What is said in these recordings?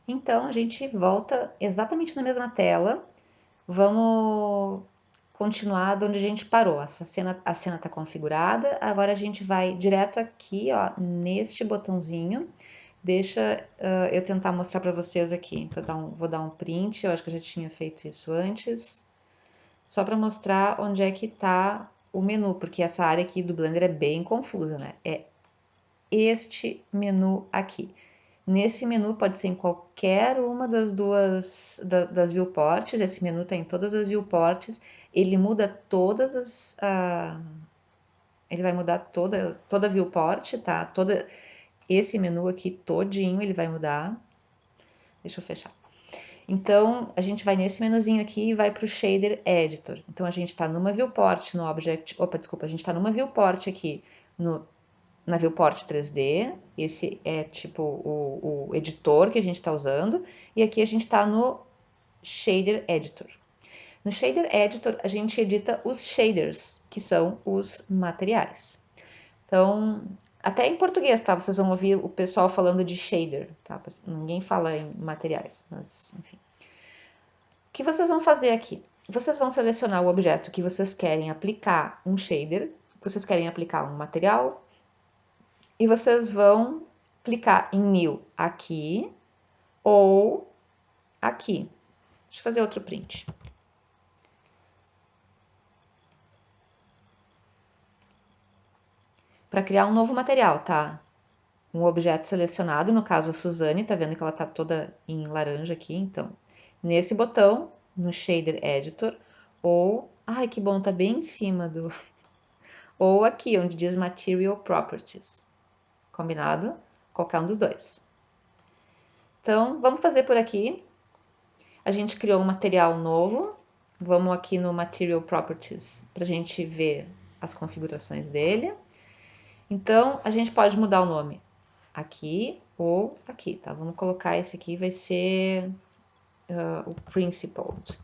Então, a gente volta exatamente na mesma tela. Vamos continuar de onde a gente parou. A cena está configurada. Agora a gente vai direto aqui, ó, neste botãozinho. Deixa eu tentar mostrar para vocês aqui. Vou dar um print. Eu acho que eu já tinha feito isso antes. Só para mostrar onde é que está o menu, porque essa área aqui do Blender é bem confusa, né? É este menu aqui. Nesse menu pode ser em qualquer uma das das viewports, esse menu está em todas as viewports, ele muda todas as... ele vai mudar toda a viewport, tá? Esse menu aqui todinho ele vai mudar. Deixa eu fechar. Então, a gente vai nesse menuzinho aqui e vai para o Shader Editor. Então, a gente está numa viewport no Object... Opa, desculpa, a gente está numa viewport aqui na viewport 3D, esse é tipo o editor que a gente está usando, e aqui a gente está no Shader Editor. No Shader Editor, a gente edita os shaders, que são os materiais. Então, até em português, tá? Vocês vão ouvir o pessoal falando de shader, tá? Ninguém fala em materiais, mas enfim. O que vocês vão fazer aqui? Vocês vão selecionar o objeto que vocês querem aplicar um shader, que vocês querem aplicar um material, e vocês vão clicar em New aqui ou aqui. Deixa eu fazer outro print. Para criar um novo material, tá? Um objeto selecionado, no caso a Suzane, tá vendo que ela tá toda em laranja aqui, então. Nesse botão, no Shader Editor, ou... Ai, que bom, tá bem em cima do... Ou aqui, onde diz Material Properties. Combinado? Qualquer um dos dois. Então, vamos fazer por aqui. A gente criou um material novo. Vamos aqui no Material Properties para a gente ver as configurações dele. Então, a gente pode mudar o nome aqui ou aqui, tá? Vamos colocar esse aqui, vai ser o Principled.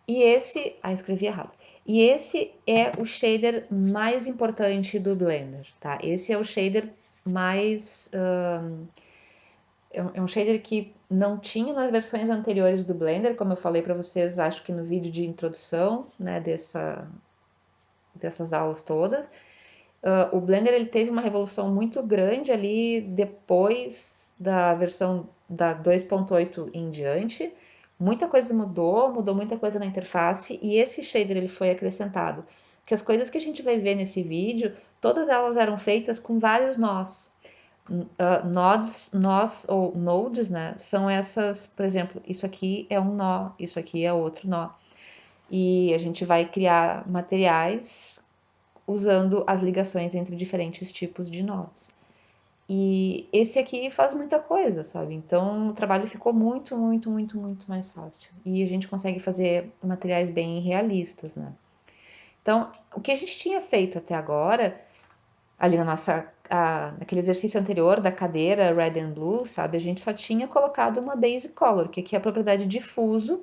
E esse... Ah, escrevi errado. E esse é o shader mais importante do Blender, tá? Esse é o shader mais... é um shader que não tinha nas versões anteriores do Blender, como eu falei para vocês, acho que no vídeo de introdução, né, dessas aulas todas. O Blender ele teve uma revolução muito grande ali depois da versão da 2.8 em diante. Muita coisa mudou muita coisa na interface e esse shader ele foi acrescentado. Porque as coisas que a gente vai ver nesse vídeo, todas elas eram feitas com vários nós. Nós ou nodes, né, são essas, por exemplo, isso aqui é um nó, isso aqui é outro nó. E a gente vai criar materiais usando as ligações entre diferentes tipos de nós. E esse aqui faz muita coisa, sabe? Então o trabalho ficou muito, muito, muito, muito mais fácil. E a gente consegue fazer materiais bem realistas, né? Então, o que a gente tinha feito até agora, ali naquele exercício anterior da cadeira Red and Blue, sabe? A gente só tinha colocado uma base color, que aqui é a propriedade diffuse,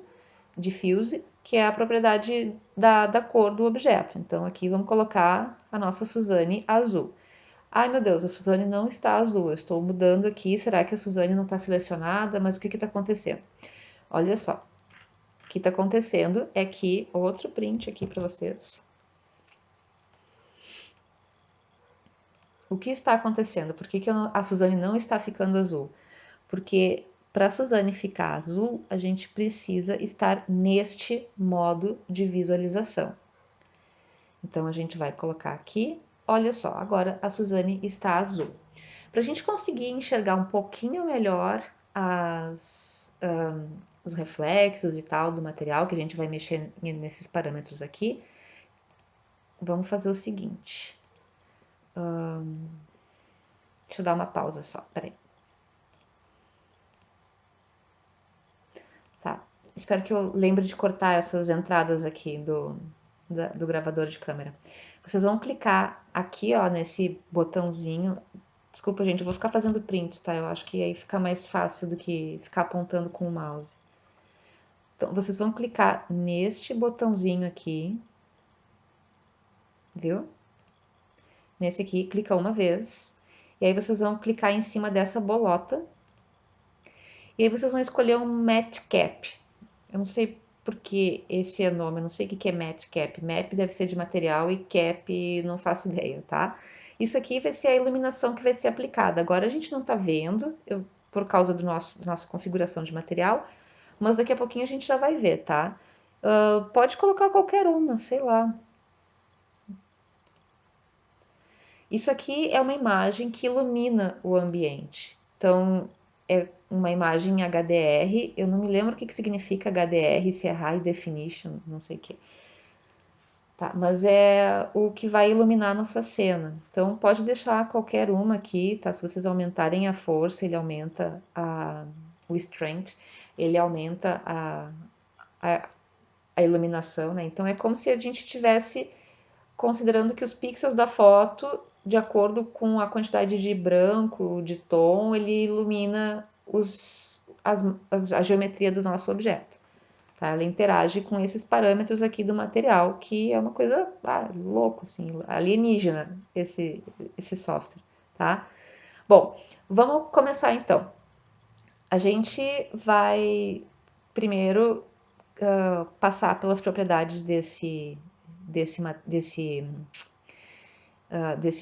que é a propriedade da cor do objeto. Então, aqui vamos colocar a nossa Suzane azul. Ai, meu Deus, a Suzane não está azul. Eu estou mudando aqui. Será que a Suzane não está selecionada? Mas o que está acontecendo? Olha só. O que está acontecendo é que... Outro print aqui para vocês. O que está acontecendo? Por que a Suzane não está ficando azul? Porque para a Suzane ficar azul, a gente precisa estar neste modo de visualização. Então, a gente vai colocar aqui, olha só, agora a Suzane está azul. Para a gente conseguir enxergar um pouquinho melhor os reflexos e tal do material, que a gente vai mexer nesses parâmetros aqui, vamos fazer o seguinte. Deixa eu dar uma pausa só, peraí. Tá, espero que eu lembre de cortar essas entradas aqui do gravador de câmera. Vocês vão clicar aqui, ó, nesse botãozinho. Desculpa, gente, eu vou ficar fazendo prints, tá? Eu acho que aí fica mais fácil do que ficar apontando com o mouse. Então, vocês vão clicar neste botãozinho aqui, viu? Nesse aqui, clica uma vez. E aí vocês vão clicar em cima dessa bolota. E aí vocês vão escolher um Matte Cap. Eu não sei porque esse é o nome, eu não sei o que é Matte Cap. Map deve ser de material e Cap não faço ideia, tá? Isso aqui vai ser a iluminação que vai ser aplicada. Agora a gente não tá vendo, por causa da nossa configuração de material, mas daqui a pouquinho a gente já vai ver, tá? Pode colocar qualquer uma, sei lá. Isso aqui é uma imagem que ilumina o ambiente. Então, é uma imagem HDR. Eu não me lembro o que significa HDR, se é High Definition, não sei o que. Tá, mas é o que vai iluminar a nossa cena. Então, pode deixar qualquer uma aqui, tá? Se vocês aumentarem a força, ele aumenta o strength, ele aumenta a, a iluminação, né? Então, é como se a gente tivesse considerando que os pixels da foto, de acordo com a quantidade de branco, de tom, ele ilumina a geometria do nosso objeto. Tá? Ela interage com esses parâmetros aqui do material, que é uma coisa louco, assim, alienígena, esse software. Tá? Bom, vamos começar então. A gente vai primeiro passar pelas propriedades desse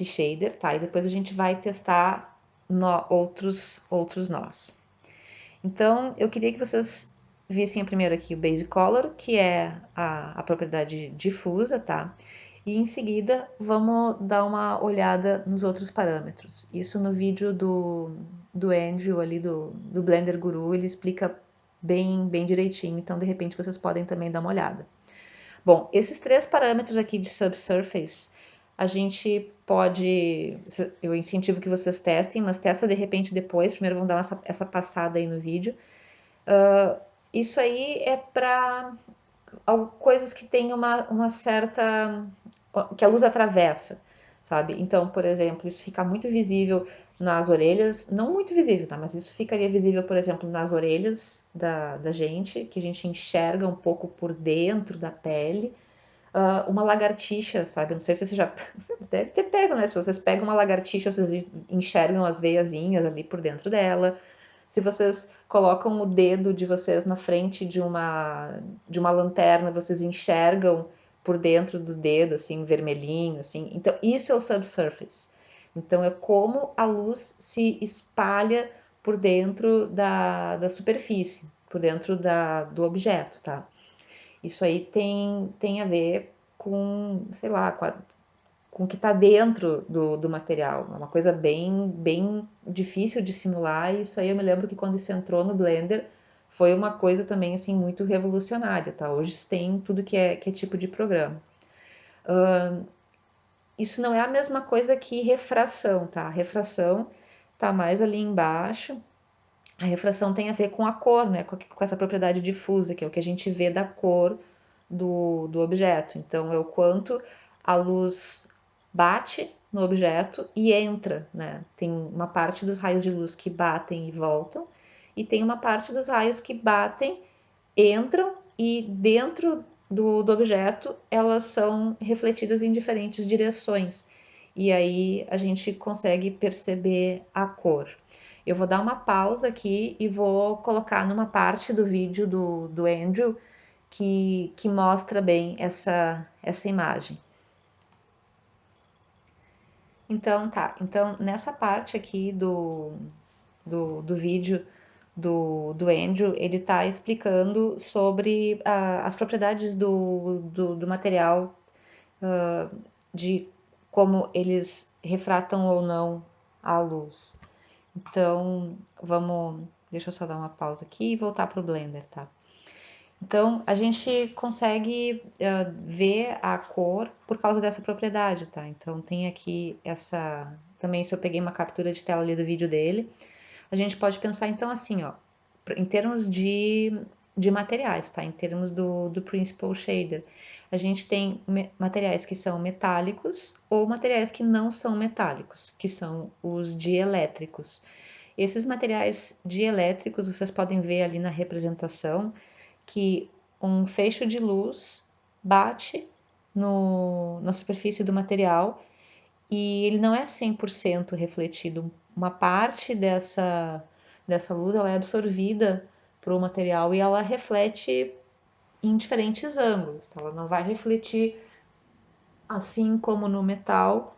shader, tá? E depois a gente vai testar outros nós. Então, eu queria que vocês vissem primeiro aqui o Base Color, que é a propriedade difusa, tá? E em seguida, vamos dar uma olhada nos outros parâmetros. Isso no vídeo do Andrew ali, do Blender Guru, ele explica bem direitinho, então de repente vocês podem também dar uma olhada. Bom, esses três parâmetros aqui de subsurface, a gente pode, eu incentivo que vocês testem, mas testa de repente depois, primeiro vamos dar essa passada aí no vídeo. Isso aí é para coisas que tem uma certa, que a luz atravessa, sabe? Então, por exemplo, isso fica muito visível nas orelhas, não muito visível, tá? Mas isso ficaria visível, por exemplo, nas orelhas da gente, que a gente enxerga um pouco por dentro da pele. Uma lagartixa, sabe? Não sei se você já. Você deve ter pego, né? Se vocês pegam uma lagartixa, vocês enxergam as veiazinhas ali por dentro dela. Se vocês colocam o dedo de vocês na frente de uma lanterna, vocês enxergam por dentro do dedo, assim, vermelhinho, assim. Então, isso é o subsurface. Então, é como a luz se espalha por dentro da superfície, por dentro do objeto, tá? Isso aí tem a ver com, sei lá, com o que está dentro do material. É uma coisa bem difícil de simular. E isso aí eu me lembro que quando isso entrou no Blender foi uma coisa também assim muito revolucionária, tá? Hoje isso tem tudo que é tipo de programa. Isso não é a mesma coisa que refração, tá? A refração tá mais ali embaixo. A refração tem a ver com a cor, né? Com essa propriedade difusa, que é o que a gente vê da cor do objeto. Então, é o quanto a luz bate no objeto e entra, né? Tem uma parte dos raios de luz que batem e voltam, e tem uma parte dos raios que batem, entram e dentro do objeto elas são refletidas em diferentes direções. E aí a gente consegue perceber a cor. Eu vou dar uma pausa aqui e vou colocar numa parte do vídeo do Andrew que mostra bem essa imagem. Então, tá. Então, nessa parte aqui do vídeo do Andrew, ele está explicando sobre as propriedades do material, de como eles refratam ou não a luz. Então, deixa eu só dar uma pausa aqui e voltar para o Blender, tá? Então, a gente consegue ver a cor por causa dessa propriedade, tá? Então, tem aqui também, se eu peguei uma captura de tela ali do vídeo dele, a gente pode pensar, então, assim, ó, em termos de materiais, tá? Em termos do Principal Shader. A gente tem materiais que são metálicos ou materiais que não são metálicos, que são os dielétricos. Esses materiais dielétricos, vocês podem ver ali na representação, que um feixe de luz bate na superfície do material e ele não é 100% refletido. Uma parte dessa luz ela é absorvida para o material e ela reflete em diferentes ângulos, tá? Ela não vai refletir assim como no metal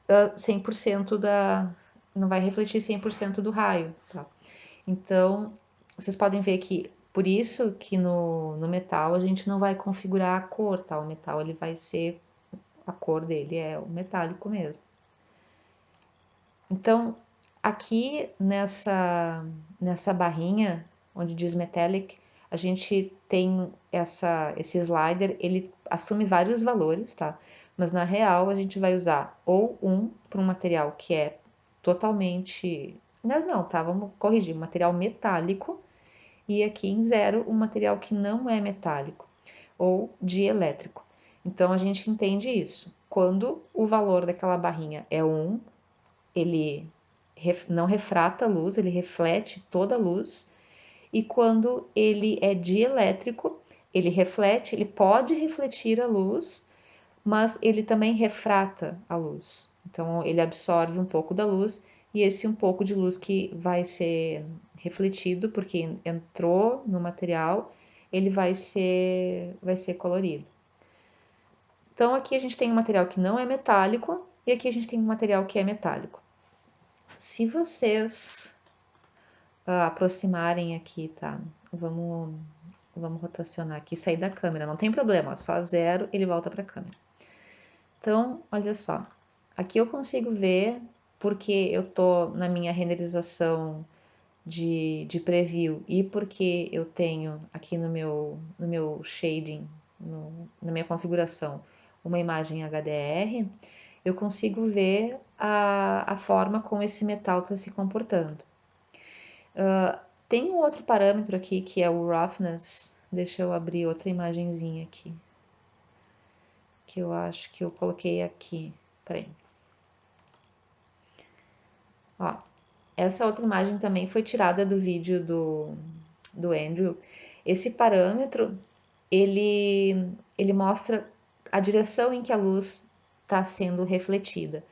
100% não vai refletir 100% do raio, tá? Então, vocês podem ver que por isso que no metal a gente não vai configurar a cor, tá? O metal ele vai ser, a cor dele é o metálico mesmo. Então, aqui nessa barrinha onde diz metallic, a gente tem esse slider, ele assume vários valores, tá? Mas na real a gente vai usar ou para um material que é totalmente. Mas não, tá? Vamos corrigir, material metálico, e aqui em 0 um material que não é metálico ou dielétrico. Então a gente entende isso. Quando o valor daquela barrinha é 1, ele não refrata a luz, ele reflete toda a luz. E quando ele é dielétrico, ele reflete, ele pode refletir a luz, mas ele também refrata a luz. Então ele absorve um pouco da luz e esse um pouco de luz que vai ser refletido porque entrou no material, ele vai ser colorido. Então aqui a gente tem um material que não é metálico e aqui a gente tem um material que é metálico. Se vocês aproximarem aqui, tá? Vamos rotacionar aqui, sair da câmera, não tem problema, só 0 ele volta para a câmera. Então, olha só, aqui eu consigo ver, porque eu tô na minha renderização de preview e porque eu tenho aqui no meu shading, na minha configuração, uma imagem HDR, eu consigo ver a forma como esse metal está se comportando. Tem um outro parâmetro aqui que é o roughness. Deixa eu abrir outra imagenzinha aqui. Que eu acho que eu coloquei aqui. Peraí. Ó, essa outra imagem também foi tirada do vídeo do Andrew. Esse parâmetro, ele mostra a direção em que a luz está sendo refletida.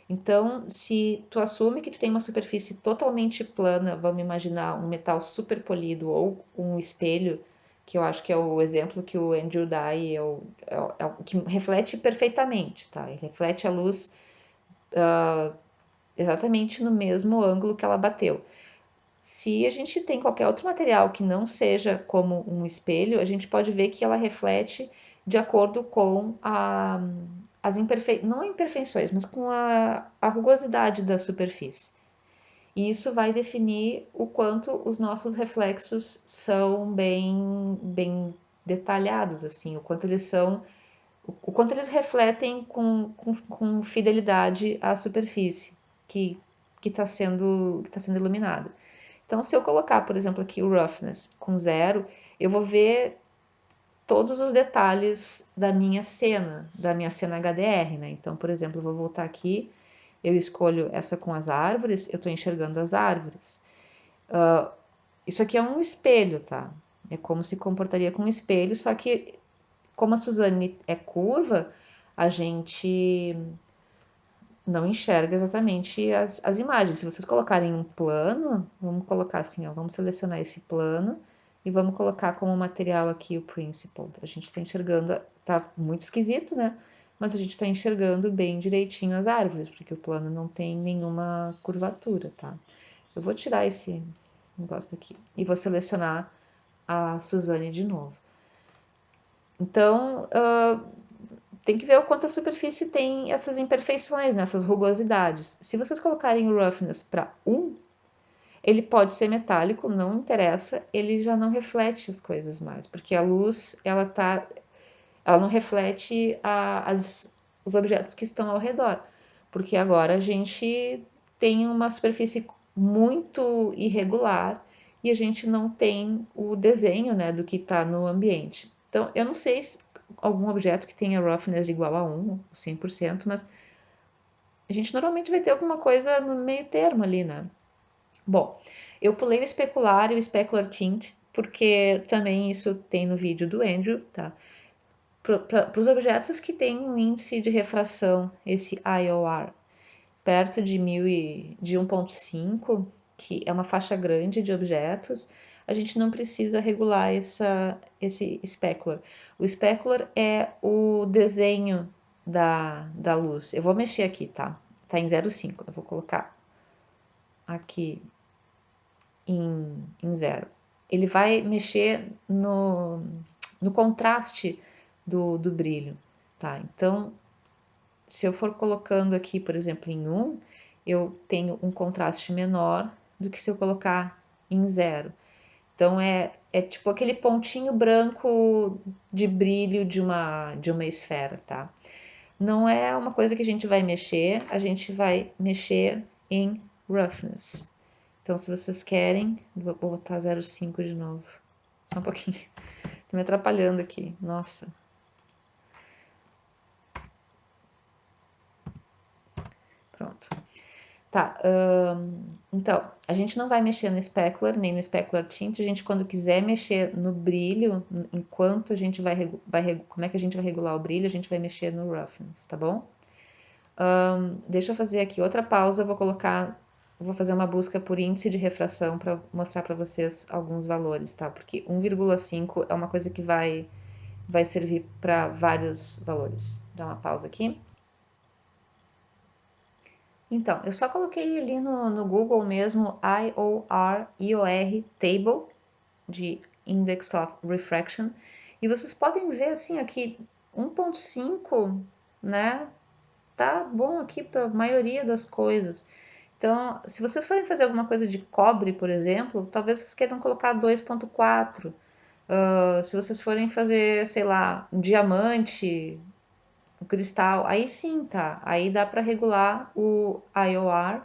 Então, se tu assume que tu tem uma superfície totalmente plana, vamos imaginar um metal super polido ou um espelho, que eu acho que é o exemplo que o Andrew dá e é o que reflete perfeitamente, tá? Ele reflete a luz exatamente no mesmo ângulo que ela bateu. Se a gente tem qualquer outro material que não seja como um espelho, a gente pode ver que ela reflete de acordo com as não imperfeições, mas com a rugosidade da superfície. E isso vai definir o quanto os nossos reflexos são bem detalhados, assim, o quanto eles refletem com fidelidade a superfície que tá sendo iluminada. Então, se eu colocar, por exemplo, aqui o roughness com 0, eu vou ver todos os detalhes da minha cena HDR, né? Então, por exemplo, eu vou voltar aqui, eu escolho essa com as árvores, eu estou enxergando as árvores. Isso aqui é um espelho, tá? É como se comportaria com um espelho, só que como a Suzane é curva, a gente não enxerga exatamente as imagens. Se vocês colocarem um plano, vamos colocar assim, ó, vamos selecionar esse plano e vamos colocar como material aqui o principal. A gente está enxergando, tá muito esquisito, né? Mas a gente está enxergando bem direitinho as árvores, porque o plano não tem nenhuma curvatura, tá? Eu vou tirar esse negócio daqui e vou selecionar a Suzane de novo. Então, tem que ver o quanto a superfície tem essas imperfeições, né, essas rugosidades. Se vocês colocarem o roughness para 1, ele pode ser metálico, não interessa, ele já não reflete as coisas mais, porque a luz, ela não reflete os objetos que estão ao redor, porque agora a gente tem uma superfície muito irregular e a gente não tem o desenho, né, do que está no ambiente. Então, eu não sei se algum objeto que tenha roughness igual a 1, 100%, mas a gente normalmente vai ter alguma coisa no meio termo ali, né? Bom, eu pulei o especular e o specular tint, porque também isso tem no vídeo do Andrew, tá? Para os objetos que têm um índice de refração, esse IOR, perto de 1.5, que é uma faixa grande de objetos, a gente não precisa regular esse specular. O specular é o desenho da luz. Eu vou mexer aqui, tá? Tá em 0,5. Eu vou colocar aqui em 0. Ele vai mexer no contraste do brilho, tá? Então, se eu for colocando aqui, por exemplo, em 1, eu tenho um contraste menor do que se eu colocar em 0. Então, é tipo aquele pontinho branco de brilho de uma esfera, tá? Não é uma coisa que a gente vai mexer em roughness. Então, se vocês querem, vou botar 0,5 de novo. Só um pouquinho. Tô me atrapalhando aqui. Nossa. Pronto. Tá. Então, a gente não vai mexer no specular, nem no specular tint. A gente, quando quiser mexer no brilho, enquanto a gente como é que a gente vai regular o brilho, a gente vai mexer no roughness, tá bom? Deixa eu fazer aqui outra pausa. Vou fazer uma busca por índice de refração para mostrar para vocês alguns valores, tá? Porque 1,5 é uma coisa que vai servir para vários valores. Dá uma pausa aqui. Então, eu só coloquei ali no Google mesmo IOR Table de Index of Refraction e vocês podem ver assim aqui 1,5, né? Tá bom aqui para a maioria das coisas. Então, se vocês forem fazer alguma coisa de cobre, por exemplo, talvez vocês queiram colocar 2,4. Se vocês forem fazer, sei lá, um diamante, um cristal, aí sim, tá. Aí dá para regular o IOR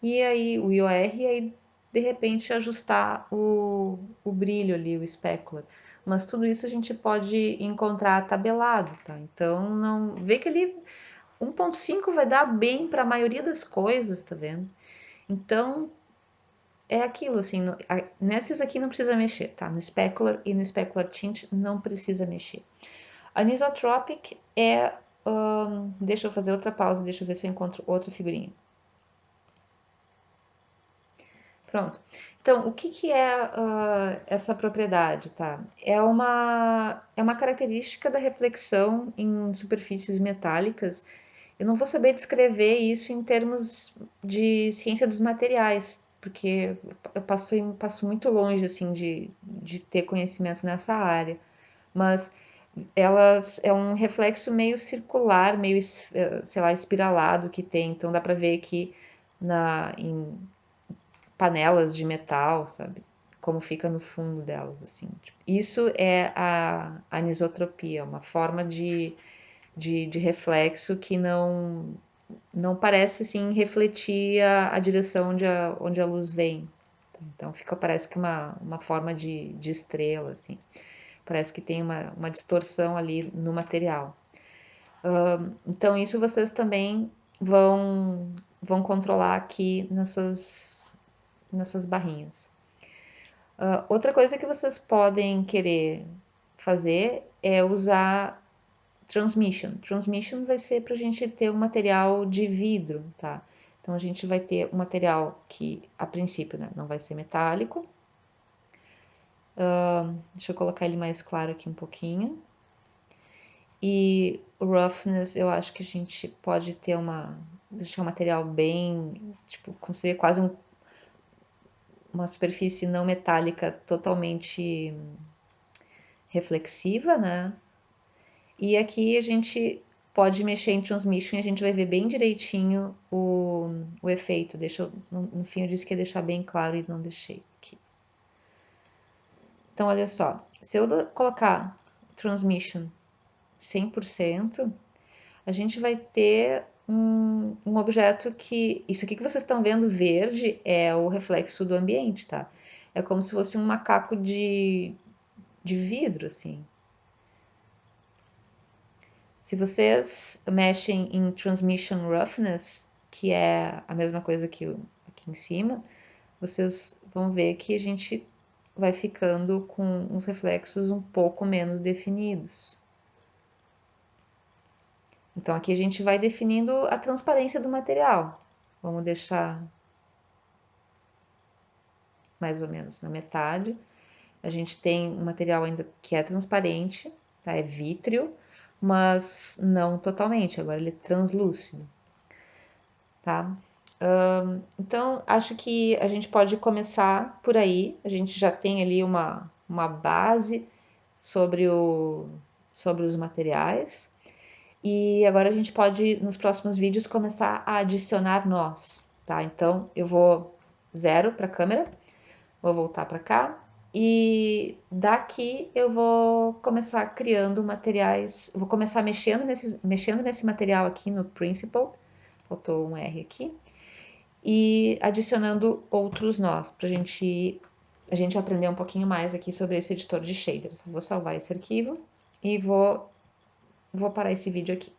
e aí o IOR e aí de repente ajustar o brilho ali, o specular. Mas tudo isso a gente pode encontrar tabelado, tá? Então não vê que ele 1,5 vai dar bem para a maioria das coisas, tá vendo? Então é aquilo assim, nesses aqui não precisa mexer, tá? No specular e no specular tint não precisa mexer. Anisotropic é. Deixa eu fazer outra pausa, deixa eu ver se eu encontro outra figurinha. Pronto. Então, o que é essa propriedade, tá? É uma característica da reflexão em superfícies metálicas. Eu não vou saber descrever isso em termos de ciência dos materiais, porque eu passo muito longe, assim, de ter conhecimento nessa área. Mas elas é um reflexo meio circular, meio, sei lá, espiralado que tem. Então dá para ver aqui em panelas de metal, sabe? Como fica no fundo delas, assim. Isso é a anisotropia, uma forma de reflexo que não parece, assim, refletir a direção onde a luz vem. Então parece que uma forma de estrela, assim. Parece que tem uma distorção ali no material. Então, isso vocês também vão controlar aqui nessas barrinhas. Outra coisa que vocês podem querer fazer é usar transmission. Transmission vai ser para a gente ter um material de vidro, tá? Então, a gente vai ter um material que, a princípio, né, não vai ser metálico. Deixa eu colocar ele mais claro aqui um pouquinho. E o roughness, eu acho que a gente pode ter deixar um material bem, tipo, como seria quase uma superfície não metálica totalmente reflexiva, né? E aqui a gente pode mexer em transmission e a gente vai ver bem direitinho o efeito. No fim eu disse que ia deixar bem claro e não deixei aqui. Então, olha só, se eu colocar transmission 100%, a gente vai ter um objeto que. Isso aqui que vocês estão vendo verde é o reflexo do ambiente, tá? É como se fosse um macaco de vidro, assim. Se vocês mexem em Transmission Roughness, que é a mesma coisa que aqui em cima, vocês vão ver que a gente vai ficando com uns reflexos um pouco menos definidos. Então, aqui a gente vai definindo a transparência do material. Vamos deixar mais ou menos na metade. A gente tem um material ainda que é transparente, tá? É vítreo, mas não totalmente, agora ele é translúcido, tá? Então, acho que a gente pode começar por aí. A gente já tem ali uma base sobre, sobre os materiais. E agora a gente pode, nos próximos vídeos, começar a adicionar nós, tá? Então, eu vou zero para a câmera, vou voltar para cá. E daqui eu vou começar criando materiais, vou começar mexendo nesse material aqui no Principle, faltou um R aqui, e adicionando outros nós, para a gente aprender um pouquinho mais aqui sobre esse editor de shaders. Vou salvar esse arquivo e vou parar esse vídeo aqui.